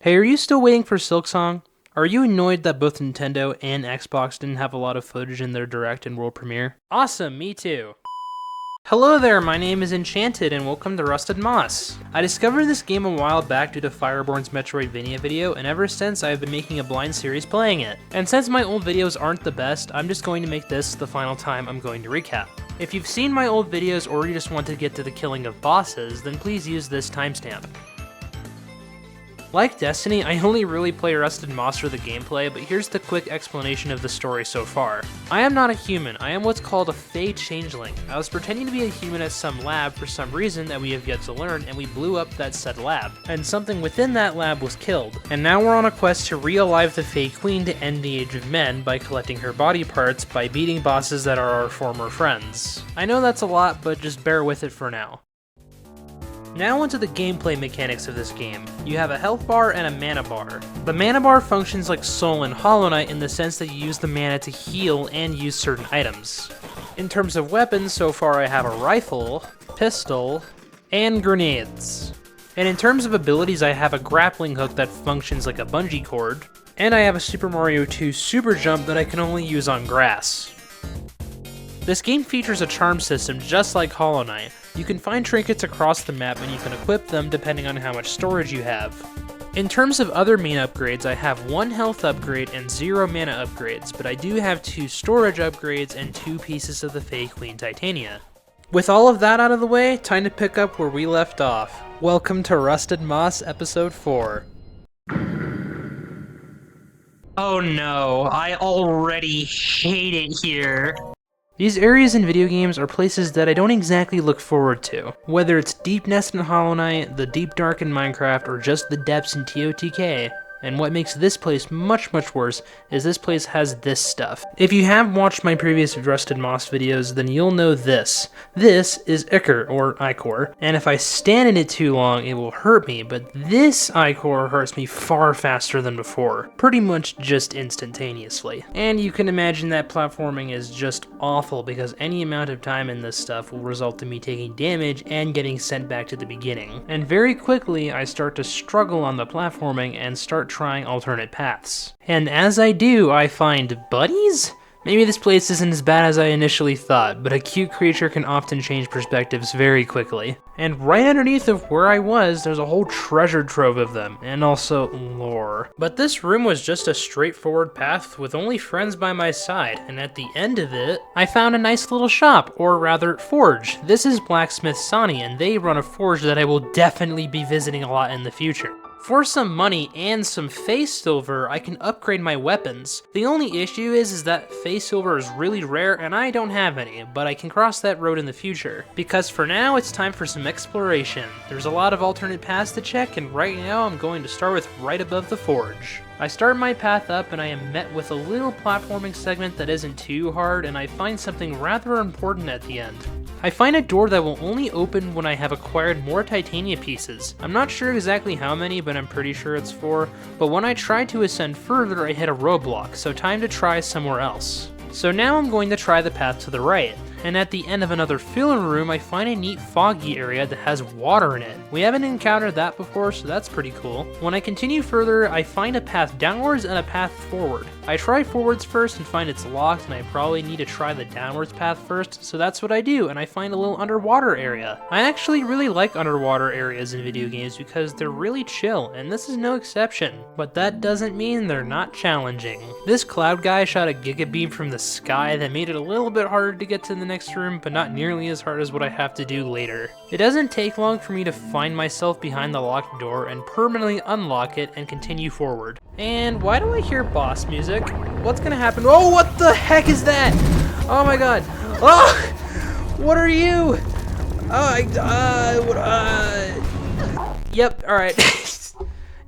Hey, are you still waiting for SILKSONG? Are you annoyed that both Nintendo and Xbox didn't have a lot of footage in their Direct and World Premiere? Awesome, me too. Hello there, my name is Enchanted and welcome to Rusted Moss. I discovered this game a while back due to Fireborn's Metroidvania video, and ever since I have been making a blind series playing it. And since my old videos aren't the best, I'm just going to make this the final time I'm going to recap. If you've seen my old videos or you just want to get to the killing of bosses, then please use this timestamp. Like Destiny, I only really play Rusted Moss for the gameplay, but here's the quick explanation of the story so far. I am not a human, I am what's called a Fey Changeling. I was pretending to be a human at some lab for some reason that we have yet to learn, and we blew up that said lab. And something within that lab was killed. And now we're on a quest to re-alive the Fey Queen to end the Age of Men by collecting her body parts by beating bosses that are our former friends. I know that's a lot, but just bear with it for now. Now onto the gameplay mechanics of this game. You have a health bar and a mana bar. The mana bar functions like Soul and Hollow Knight in the sense that you use the mana to heal and use certain items. In terms of weapons, so far I have a rifle, pistol, and grenades. And in terms of abilities, I have a grappling hook that functions like a bungee cord, and I have a Super Mario 2 super jump that I can only use on grass. This game features a charm system just like Hollow Knight. You can find trinkets across the map and you can equip them depending on how much storage you have. In terms of other main upgrades, I have 1 health upgrade and 0 mana upgrades, but I do have 2 storage upgrades and 2 pieces of the Fey Queen Titania. With all of that out of the way, time to pick up where we left off. Welcome to Rusted Moss Episode 4. Oh no, I already hate it here. These areas in video games are places that I don't exactly look forward to. Whether it's Deep Nest in Hollow Knight, the Deep Dark in Minecraft, or just the depths in TOTK. And what makes this place much worse is this place has this stuff. If you have watched my previous Rusted Moss videos, then you'll know this. This is Ichor, or Ichor, and if I stand in it too long, it will hurt me, but this Ichor hurts me far faster than before. Pretty much just instantaneously. And you can imagine that platforming is just awful because any amount of time in this stuff will result in me taking damage and getting sent back to the beginning. And very quickly, I start to struggle on the platforming and start trying alternate paths. And as I do, I find buddies? Maybe this place isn't as bad as I initially thought, but a cute creature can often change perspectives very quickly. And right underneath of where I was, there's a whole treasure trove of them, and also lore. But this room was just a straightforward path with only friends by my side, and at the end of it, I found a nice little shop, or rather, forge. This is Blacksmith Sonny, and they run a forge that I will definitely be visiting a lot in the future. For some money and some face silver, I can upgrade my weapons. The only issue is that face silver is really rare and I don't have any, but I can cross that road in the future. Because for now, it's time for some exploration. There's a lot of alternate paths to check, and right now I'm going to start with right above the forge. I start my path up and I am met with a little platforming segment that isn't too hard, and I find something rather important at the end. I find a door that will only open when I have acquired more Titania pieces. I'm not sure exactly how many, but I'm pretty sure it's 4. But when I try to ascend further, I hit a roadblock, so time to try somewhere else. So now I'm going to try the path to the right. And at the end of another filler room, I find a neat foggy area that has water in it. We haven't encountered that before, so that's pretty cool. When I continue further, I find a path downwards and a path forward. I try forwards first and find it's locked, and I probably need to try the downwards path first, so that's what I do, and I find a little underwater area. I actually really like underwater areas in video games because they're really chill, and this is no exception. But that doesn't mean they're not challenging. This cloud guy shot a giga beam from the sky that made it a little bit harder to get to the next room, but not nearly as hard as what I have to do later. It doesn't take long for me to find myself behind the locked door and permanently unlock it and continue forward. And why do I hear boss music? What's gonna happen? Oh, what the heck is that? Oh my god. Oh! What are you? Yep, alright.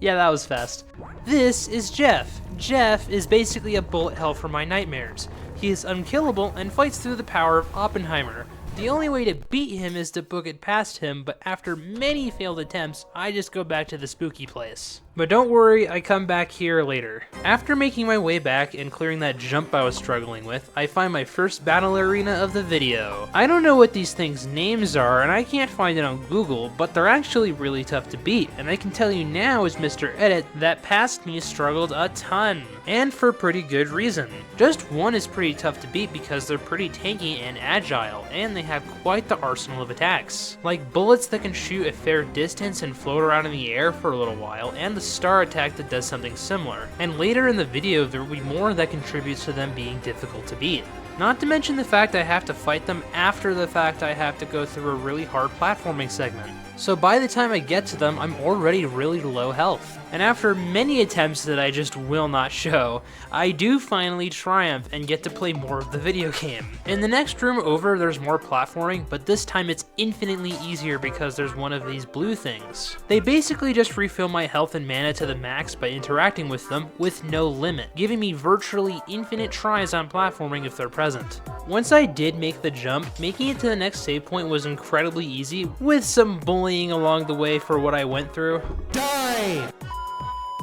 Yeah, that was fast. This is Jeff. Jeff is basically a bullet hell for my nightmares. He is unkillable and fights through the power of Oppenheimer. The only way to beat him is to book it past him, but after many failed attempts, I just go back to the spooky place. But don't worry, I come back here later. After making my way back and clearing that jump I was struggling with, I find my first battle arena of the video. I don't know what these things' names are, and I can't find it on Google, but they're actually really tough to beat, and I can tell you now as Mr. Edit that past me struggled a ton, and for pretty good reason. Just one is pretty tough to beat because they're pretty tanky and agile, and they have quite the arsenal of attacks, like bullets that can shoot a fair distance and float around in the air for a little while, and the star attack that does something similar. And later in the video there will be more that contributes to them being difficult to beat. Not to mention the fact I have to fight them after the fact I have to go through a really hard platforming segment. So by the time I get to them, I'm already really low health. And after many attempts that I just will not show, I do finally triumph and get to play more of the video game. In the next room over, there's more platforming, but this time it's infinitely easier because there's one of these blue things. They basically just refill my health and mana to the max by interacting with them with no limit, giving me virtually infinite tries on platforming if they're present. Once I did make the jump, making it to the next save point was incredibly easy, with some bullying along the way for what I went through. Die!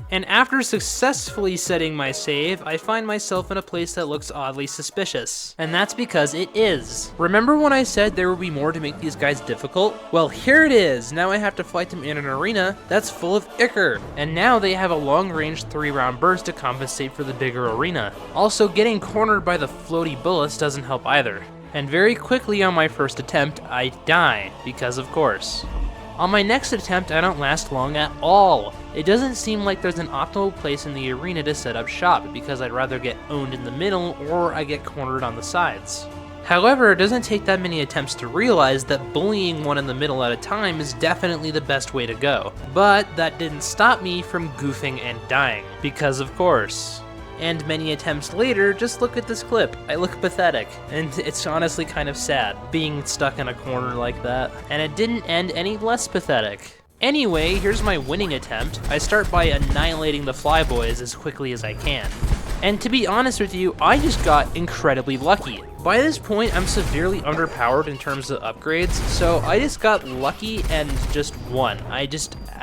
And after successfully setting my save, I find myself in a place that looks oddly suspicious. And that's because it is. Remember when I said there would be more to make these guys difficult? Well, here it is. Now I have to fight them in an arena that's full of ichor. And now they have a long-range 3-round burst to compensate for the bigger arena. Also, getting cornered by the floaty bullets doesn't help either. And very quickly on my first attempt, I die, because of course. On my next attempt, I don't last long at all. It doesn't seem like there's an optimal place in the arena to set up shop, because I'd rather get owned in the middle or I get cornered on the sides. However, it doesn't take that many attempts to realize that bullying one in the middle at a time is definitely the best way to go. But that didn't stop me from goofing and dying, because of course. And many attempts later, just look at this clip. I look pathetic, and it's honestly kind of sad, being stuck in a corner like that. And it didn't end any less pathetic. Anyway, here's my winning attempt. I start by annihilating the flyboys as quickly as I can. And to be honest with you, I just got incredibly lucky. By this point, I'm severely underpowered in terms of upgrades, so I just got lucky and just won. I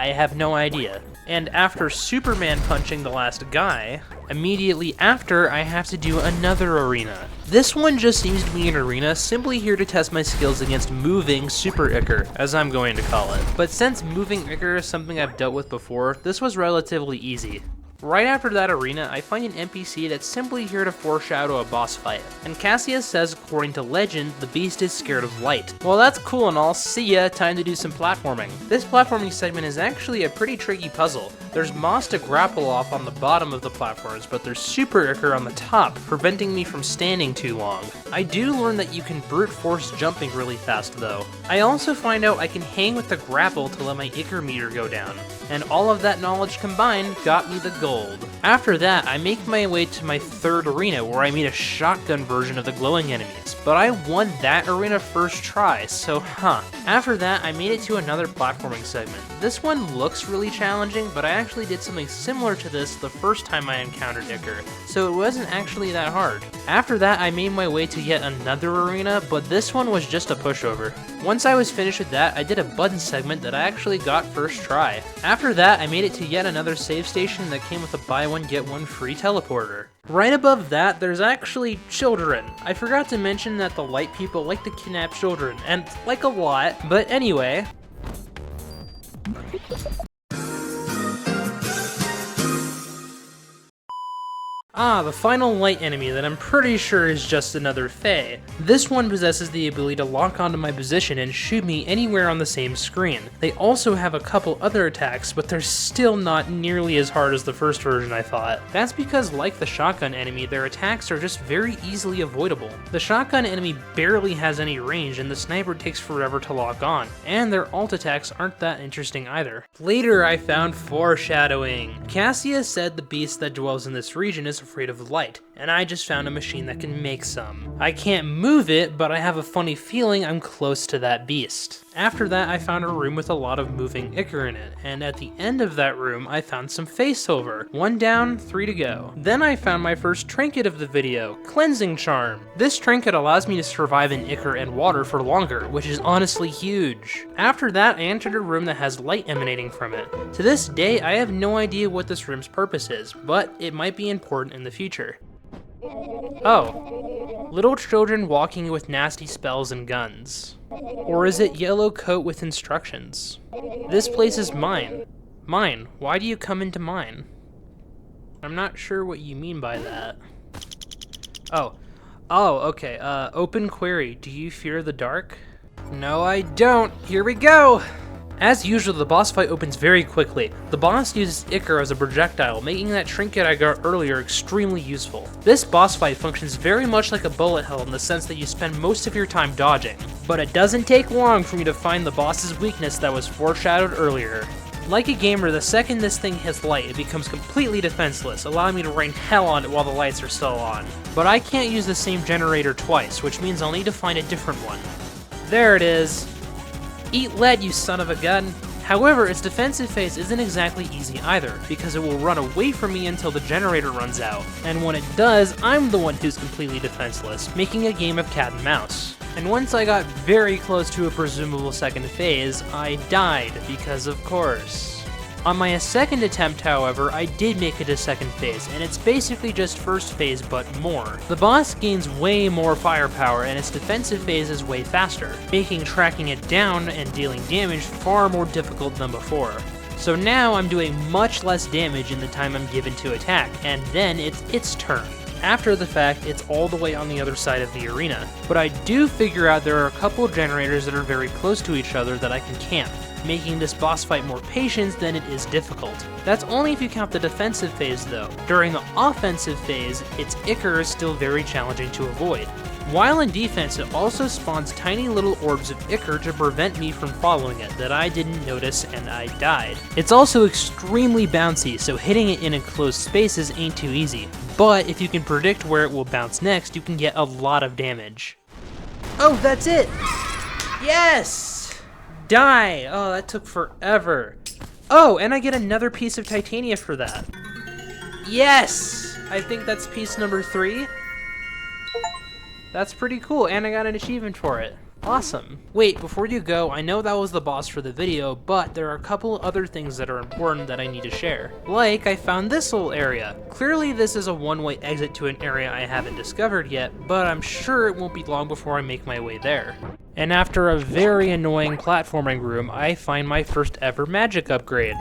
have no idea. And after Superman punching the last guy, immediately after I have to do another arena. This one just seems to be an arena simply here to test my skills against moving Super Ichor, as I'm going to call it. But since moving Ichor is something I've dealt with before, this was relatively easy. Right after that arena, I find an NPC that's simply here to foreshadow a boss fight. And Cassius says, according to legend, the beast is scared of light. Well, that's cool and all, see ya, time to do some platforming. This platforming segment is actually a pretty tricky puzzle. There's moss to grapple off on the bottom of the platforms, but there's Super Ichor on the top, preventing me from standing too long. I do learn that you can brute force jumping really fast though. I also find out I can hang with the grapple to let my Ichor meter go down. And all of that knowledge combined got me the gold. After that, I make my way to my third arena where I meet a shotgun version of the glowing enemies, but I won that arena first try, so After that, I made it to another platforming segment. This one looks really challenging, but I actually did something similar to this the first time I encountered Ichor, so it wasn't actually that hard. After that, I made my way to yet another arena, but this one was just a pushover. Once I was finished with that, I did a button segment that I actually got first try. After that, I made it to yet another save station that came with a buy one get one free teleporter. Right above that, there's actually children. I forgot to mention that the light people like to kidnap children, and like a lot, but anyway. The final light enemy that I'm pretty sure is just another Fae. This one possesses the ability to lock onto my position and shoot me anywhere on the same screen. They also have a couple other attacks, but they're still not nearly as hard as the first version I thought. That's because, like the shotgun enemy, their attacks are just very easily avoidable. The shotgun enemy barely has any range, and the sniper takes forever to lock on, and their ult attacks aren't that interesting either. Later, I found foreshadowing. Cassius said the beast that dwells in this region is afraid of light, and I just found a machine that can make some. I can't move it, but I have a funny feeling I'm close to that beast. After that, I found a room with a lot of moving ichor in it, and at the end of that room, I found some face over. 1 down, 3 to go. Then I found my first trinket of the video, Cleansing Charm. This trinket allows me to survive in ichor and water for longer, which is honestly huge. After that, I entered a room that has light emanating from it. To this day, I have no idea what this room's purpose is, but it might be important in the future. Oh, little children walking with nasty spells and guns. Or is it yellow coat with instructions? This place is mine. Mine? Why do you come into mine? I'm not sure what you mean by that. Oh, okay, open query. Do you fear the dark? No, I don't. Here we go! As usual, the boss fight opens very quickly. The boss uses ichor as a projectile, making that trinket I got earlier extremely useful. This boss fight functions very much like a bullet hell in the sense that you spend most of your time dodging, but it doesn't take long for me to find the boss's weakness that was foreshadowed earlier. Like a gamer, the second this thing hits light, it becomes completely defenseless, allowing me to rain hell on it while the lights are still on. But I can't use the same generator twice, which means I'll need to find a different one. There it is. Eat lead, you son of a gun. However, its defensive phase isn't exactly easy either, because it will run away from me until the generator runs out, and when it does, I'm the one who's completely defenseless, making a game of cat and mouse. And once I got very close to a presumable second phase, I died, because of course. On my second attempt, however, I did make it to second phase, and it's basically just first phase but more. The boss gains way more firepower and its defensive phase is way faster, making tracking it down and dealing damage far more difficult than before. So now I'm doing much less damage in the time I'm given to attack, and then it's its turn. After the fact, it's all the way on the other side of the arena, but I do figure out there are a couple generators that are very close to each other that I can camp, making this boss fight more patient than it is difficult. That's only if you count the defensive phase though. During the offensive phase, its ichor is still very challenging to avoid. While in defense, it also spawns tiny little orbs of ichor to prevent me from following it that I didn't notice and I died. It's also extremely bouncy, so hitting it in enclosed spaces ain't too easy. But if you can predict where it will bounce next, you can get a lot of damage. Oh, that's it! Yes! Die! Oh, that took forever. Oh, and I get another piece of titania for that. Yes! I think that's piece number 3. That's pretty cool, and I got an achievement for it. Awesome. Wait, before you go, I know that was the boss for the video, but there are a couple other things that are important that I need to share. Like, I found this little area. Clearly this is a one-way exit to an area I haven't discovered yet, but I'm sure it won't be long before I make my way there. And after a very annoying platforming room, I find my first ever magic upgrade.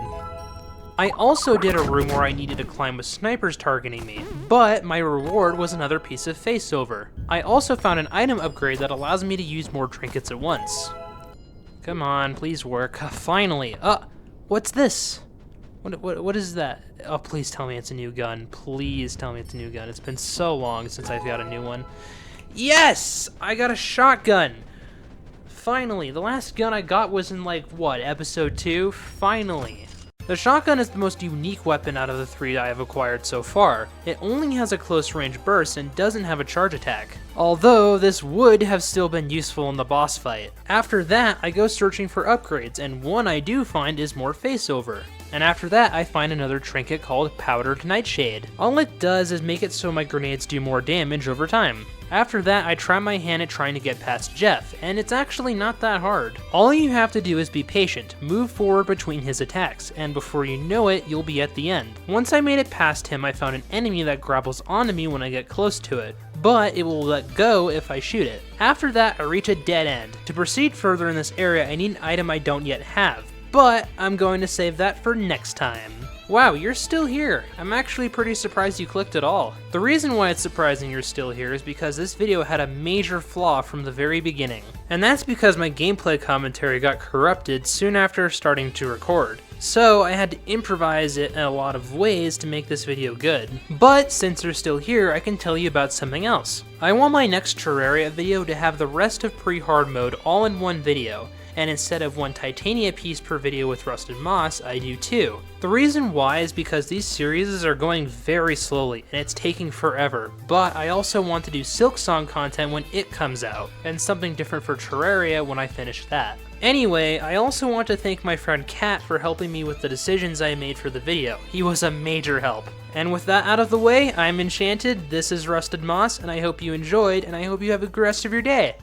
I also did a room where I needed to climb with snipers targeting me, but my reward was another piece of face over. I also found an item upgrade that allows me to use more trinkets at once. Come on, please work. Finally. What's this? What is that? Oh, please tell me it's a new gun. Please tell me it's a new gun. It's been so long since I've got a new one. Yes! I got a shotgun! Finally, the last gun I got was in like, what, episode 2? Finally. The shotgun is the most unique weapon out of the 3 I have acquired so far. It only has a close range burst and doesn't have a charge attack. Although this would have still been useful in the boss fight. After that, I go searching for upgrades, and one I do find is more face over. And after that, I find another trinket called Powdered Nightshade. All it does is make it so my grenades do more damage over time. After that, I try my hand at trying to get past Jeff, and it's actually not that hard. All you have to do is be patient, move forward between his attacks, and before you know it, you'll be at the end. Once I made it past him, I found an enemy that grapples onto me when I get close to it, but it will let go if I shoot it. After that, I reach a dead end. To proceed further in this area, I need an item I don't yet have, but I'm going to save that for next time. Wow, you're still here. I'm actually pretty surprised you clicked at all. The reason why it's surprising you're still here is because this video had a major flaw from the very beginning. And that's because my gameplay commentary got corrupted soon after starting to record. So I had to improvise it in a lot of ways to make this video good. But since you're still here, I can tell you about something else. I want my next Terraria video to have the rest of pre-hard mode all in one video. and instead of 1 titania piece per video with rusted moss, I do 2. The reason why is because these series are going very slowly and it's taking forever, but I also want to do SILKSONG content when it comes out, and something different for Terraria when I finish that. Anyway, I also want to thank my friend Kat for helping me with the decisions I made for the video. He was a major help. And with that out of the way, I'm Enchanted, this is Rusted Moss, and I hope you enjoyed, and I hope you have a good rest of your day.